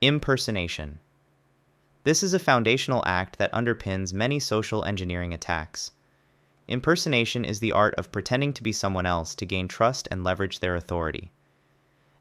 Impersonation. This is a foundational act that underpins many social engineering attacks. Impersonation is the art of pretending to be someone else to gain trust and leverage their authority.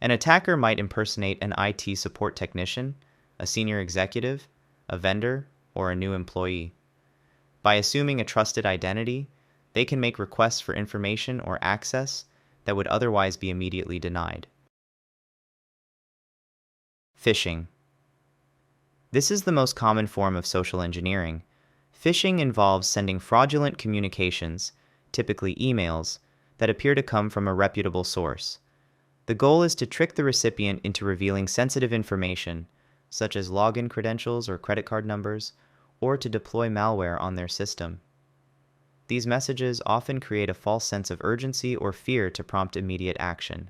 An attacker might impersonate an IT support technician, a senior executive, a vendor, or a new employee. By assuming a trusted identity, they can make requests for information or access that would otherwise be immediately denied. Phishing. This is the most common form of social engineering. Phishing involves sending fraudulent communications, typically emails, that appear to come from a reputable source. The goal is to trick the recipient into revealing sensitive information, such as login credentials or credit card numbers, or to deploy malware on their system. These messages often create a false sense of urgency or fear to prompt immediate action.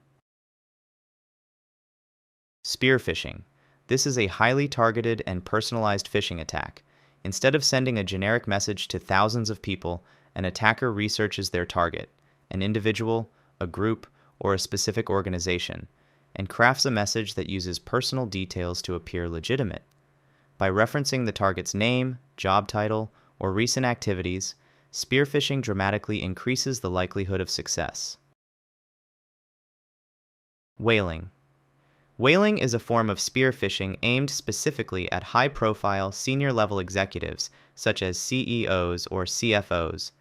Spear phishing. This is a highly targeted and personalized phishing attack. Instead of sending a generic message to thousands of people, an attacker researches their target, an individual, a group, or a specific organization, and crafts a message that uses personal details to appear legitimate. By referencing the target's name, job title, or recent activities, spear phishing dramatically increases the likelihood of success. Whaling. Whaling is a form of spear phishing aimed specifically at high-profile, senior-level executives, such as CEOs or CFOs.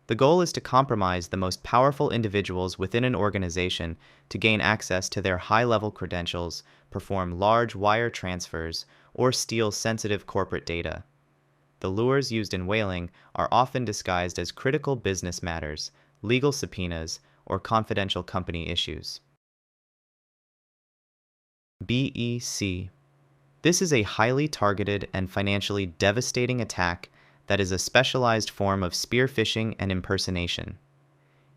The goal is to compromise the most powerful individuals within an organization to gain access to their high-level credentials, perform large wire transfers, or steal sensitive corporate data. The lures used in whaling are often disguised as critical business matters, legal subpoenas, or confidential company issues. BEC. This is a highly targeted and financially devastating attack that is a specialized form of spear phishing and impersonation.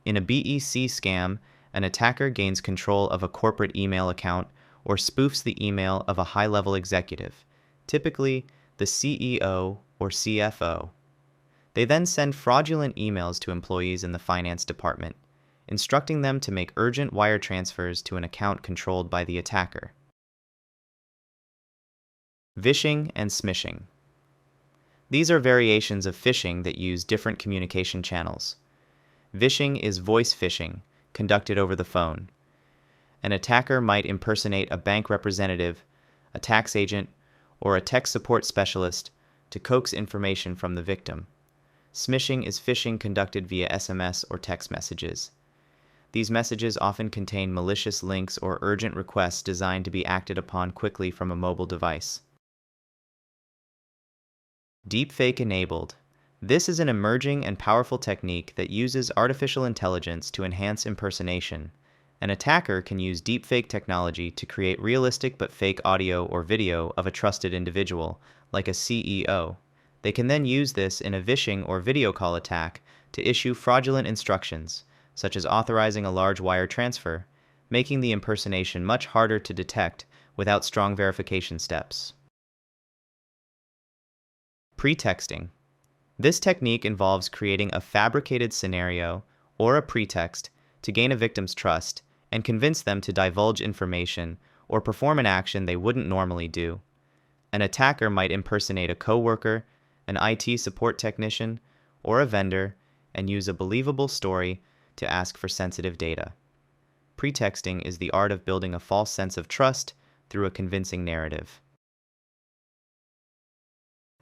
In a BEC scam, an attacker gains control of a corporate email account or spoofs the email of a high-level executive, typically the CEO or CFO. They then send fraudulent emails to employees in the finance department, instructing them to make urgent wire transfers to an account controlled by the attacker. Vishing and Smishing. These are variations of phishing that use different communication channels. Vishing is voice phishing, conducted over the phone. An attacker might impersonate a bank representative, a tax agent, or a tech support specialist to coax information from the victim. Smishing is phishing conducted via SMS or text messages. These messages often contain malicious links or urgent requests designed to be acted upon quickly from a mobile device. Deepfake-enabled. This is an emerging and powerful technique that uses artificial intelligence to enhance impersonation. An attacker can use deepfake technology to create realistic but fake audio or video of a trusted individual, like a CEO. They can then use this in a vishing or video call attack to issue fraudulent instructions, such as authorizing a large wire transfer, making the impersonation much harder to detect without strong verification steps. Pretexting. This technique involves creating a fabricated scenario or a pretext to gain a victim's trust and convince them to divulge information or perform an action they wouldn't normally do. An attacker might impersonate a coworker, an IT support technician, or a vendor and use a believable story to ask for sensitive data. Pretexting is the art of building a false sense of trust through a convincing narrative.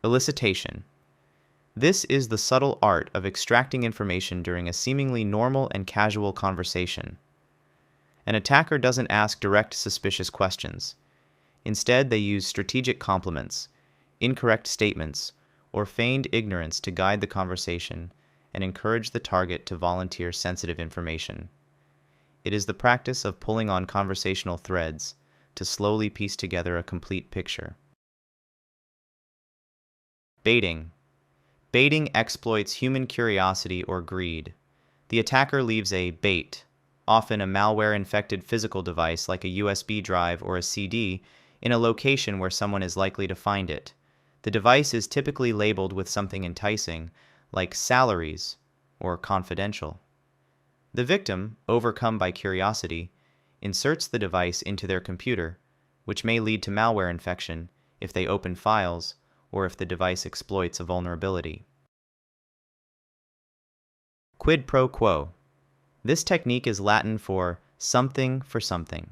Elicitation. This is the subtle art of extracting information during a seemingly normal and casual conversation. An attacker doesn't ask direct suspicious questions. Instead, they use strategic compliments, incorrect statements, or feigned ignorance to guide the conversation and encourage the target to volunteer sensitive information. It is the practice of pulling on conversational threads to slowly piece together a complete picture. Baiting. Baiting exploits human curiosity or greed. The attacker leaves a bait, often a malware-infected physical device like a USB drive or a CD, in a location where someone is likely to find it. The device is typically labeled with something enticing, like salaries or confidential. The victim, overcome by curiosity, inserts the device into their computer, which may lead to malware infection if they open files or if the device exploits a vulnerability. Quid pro quo. This technique is Latin for something for something.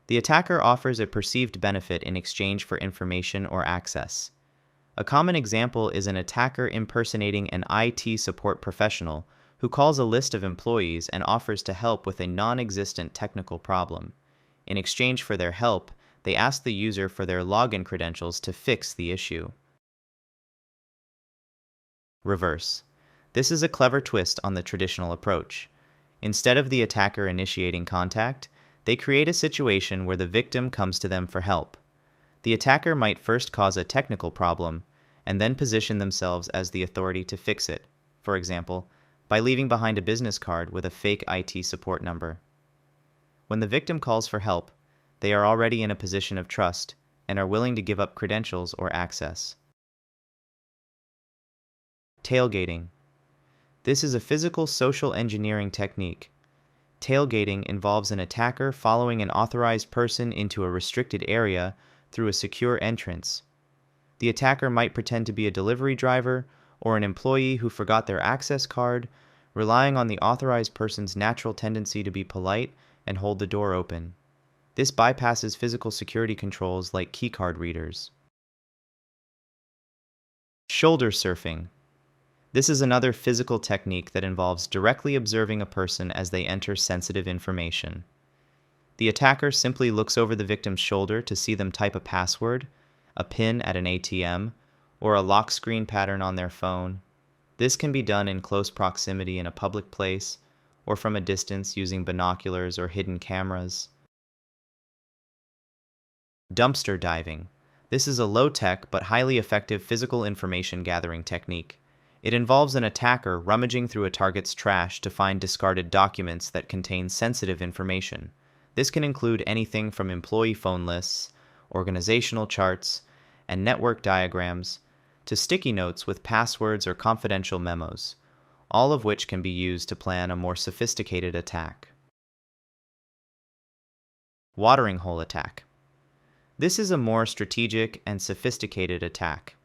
The attacker offers a perceived benefit in exchange for information or access. A common example is an attacker impersonating an IT support professional who calls a list of employees and offers to help with a non-existent technical problem. In exchange for their help, they ask the user for their login credentials to fix the issue. Reverse. This is a clever twist on the traditional approach. Instead of the attacker initiating contact, they create a situation where the victim comes to them for help. The attacker might first cause a technical problem and then position themselves as the authority to fix it, for example, by leaving behind a business card with a fake IT support number. When the victim calls for help, they are already in a position of trust and are willing to give up credentials or access. Tailgating. This is a physical social engineering technique. Tailgating involves an attacker following an authorized person into a restricted area through a secure entrance. The attacker might pretend to be a delivery driver or an employee who forgot their access card, relying on the authorized person's natural tendency to be polite and hold the door open. This bypasses physical security controls like keycard readers. Shoulder surfing. This is another physical technique that involves directly observing a person as they enter sensitive information. The attacker simply looks over the victim's shoulder to see them type a password, a PIN at an ATM, or a lock screen pattern on their phone. This can be done in close proximity in a public place or from a distance using binoculars or hidden cameras. Dumpster diving. This is a low-tech but highly effective physical information gathering technique. It involves an attacker rummaging through a target's trash to find discarded documents that contain sensitive information. This can include anything from employee phone lists, organizational charts, and network diagrams, to sticky notes with passwords or confidential memos, all of which can be used to plan a more sophisticated attack. Watering hole attack. This is a more strategic and sophisticated attack.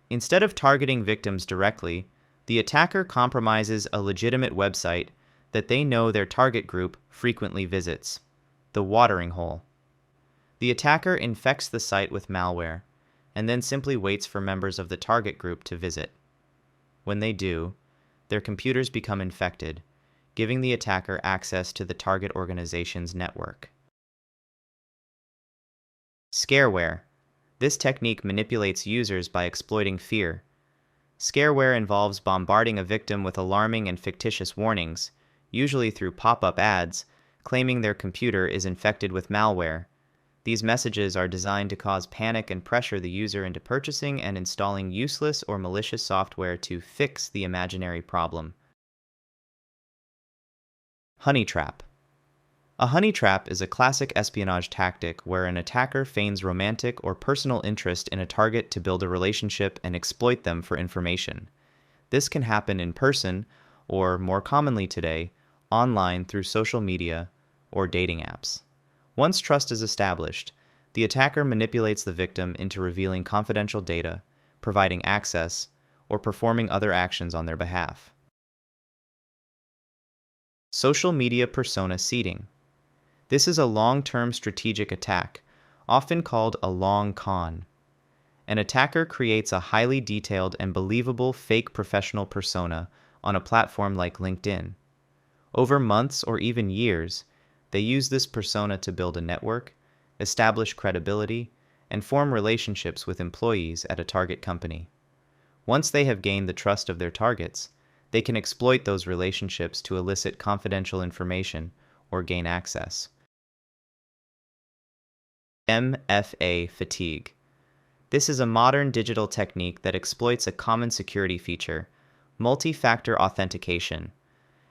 Instead of targeting victims directly, the attacker compromises a legitimate website that they know their target group frequently visits, the watering hole. The attacker infects the site with malware, and then simply waits for members of the target group to visit. When they do, their computers become infected, giving the attacker access to the target organization's network. Scareware. This technique manipulates users by exploiting fear. Scareware involves bombarding a victim with alarming and fictitious warnings, usually through pop-up ads, claiming their computer is infected with malware. These messages are designed to cause panic and pressure the user into purchasing and installing useless or malicious software to fix the imaginary problem. Honey trap. A honey trap is a classic espionage tactic where an attacker feigns romantic or personal interest in a target to build a relationship and exploit them for information. This can happen in person, or more commonly today, online through social media or dating apps. Once trust is established, the attacker manipulates the victim into revealing confidential data, providing access, or performing other actions on their behalf. Social media persona seeding. This is a long-term strategic attack, often called a long con. An attacker creates a highly detailed and believable fake professional persona on a platform like LinkedIn. Over months or even years, they use this persona to build a network, establish credibility, and form relationships with employees at a target company. Once they have gained the trust of their targets, they can exploit those relationships to elicit confidential information or gain access. MFA Fatigue. This is a modern digital technique that exploits a common security feature, multi-factor authentication.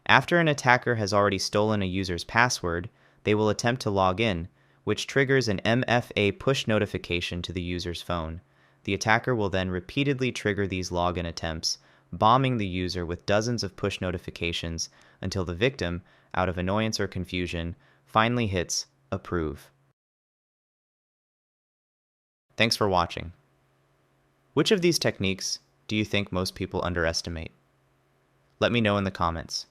After an attacker has already stolen a user's password, they will attempt to log in, which triggers an MFA push notification to the user's phone. The attacker will then repeatedly trigger these login attempts, bombing the user with dozens of push notifications until the victim, out of annoyance or confusion, finally hits approve. Thanks for watching. Which of these techniques do you think most people underestimate? Let me know in the comments.